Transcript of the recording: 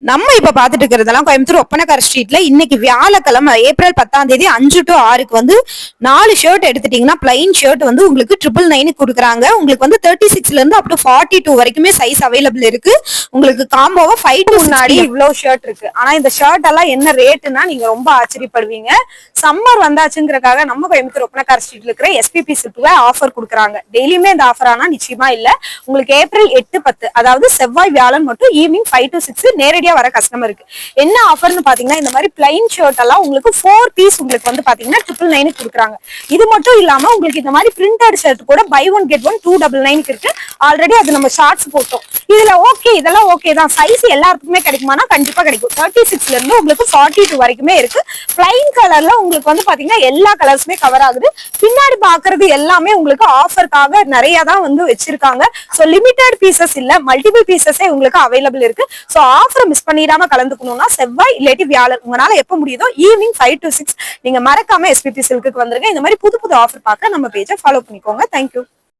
நம்ம இப்ப பாத்துட்டு இருக்கிறதெல்லாம் கோயம்புத்தூர் ஒப்பனக்கார ஸ்ட்ரீட்ல இன்னைக்கு வியாழக்கிழமை ஏப்ரல் 10ஆம் தேதி 5 to 6க்கு வந்து 4 ஷர்ட் எடுத்துட்டீங்கன்னா பிளைன் ஷர்ட் வந்து உங்களுக்கு 999 கொடுக்குறாங்க. உங்களுக்கு வந்து 36ல இருந்து அப் டு 42 வரைக்குமே சைஸ் அவைலபிள் இருக்கு. உங்களுக்கு காம்போவா 5 to முன்னாடி இவ்வளவு ஷர்ட் இருக்கு. ஆனா இந்த ஷர்ட் எல்லாம் என்ன ரேட்னா நீங்க ரொம்ப ஆச்சரியப்படுவீங்க. சம்மர் வந்தாச்சுங்கிறதுக்காக நம்ம கோயம்புத்தூர் ஒப்பனக்கார ஸ்ட்ரீட்ல இருக்கிற எஸ்பிபி சில்க்ல ஆஃபர் கொடுக்குறாங்க. டெய்லியுமே இந்த ஆஃபர் ஆனா நிச்சயமா இல்ல. உங்களுக்கு ஏப்ரல் 8, 10 அதாவது செவ்வாய் வியாழன் மட்டும் ஈவினிங் 5 to 6 நேரடியா வர கஸ்டமருக்கு என்ன ஆஃபர்னு பாத்தீங்கன்னா இந்த மாதிரி பிளைன் ஷர்ட் எல்லாம் உங்களுக்கு 4 பீஸ் உங்களுக்கு வந்து பாத்தீங்கன்னா 999 கொடுக்குறாங்க. இது மட்டும் இல்லாம உங்களுக்கு இந்த மாதிரி பிரிண்டட் ஷர்ட் கூட பை ஒன் கெட் ஒன் 299 இருக்கு. ஆல்ரெடி அது நம்ம ஷார்ட்ஸ் போட்டோம். இதுல ஓகே, இதெல்லாம் ஓகே தான். சைஸ் எல்லாருக்குமே கிடைக்குமானா கண்டிப்பா கிடைக்கும். 36ல இருந்து உங்களுக்கு 42 வரைக்குமே இருக்கு. பிளைன் கலர்ல உங்களுக்கு வந்து பாத்தீங்கன்னா எல்லா கலர்ஸுமே கவர் ஆகுது. பின்னாடி பாக்குறது எல்லாமே உங்களுக்கு ஆஃபருக்காக நிறைய தான் வந்து வச்சிருக்காங்க. சோ லிமிடெட் பீசஸ் இல்ல, மல்டிபிள் பீசஸே உங்களுக்கு அவைலபிள் இருக்கு. சோ ஆஃபர் மிஸ் பண்ணிடாம கலந்துக்கணும்னா செவ்வாய் இல்லாட்டி வியாழன் உங்களால எப்ப முடியுதோ ஈவினிங் 5 to 6 நீங்க மறக்காம எஸ்பிபி சில்க்கு வந்துருங்க. இந்த மாதிரி புது புது ஆஃபர் பார்க்க நம்ம பேஜை ஃபாலோ பண்ணிக்கோங்க. தேங்க்யூ.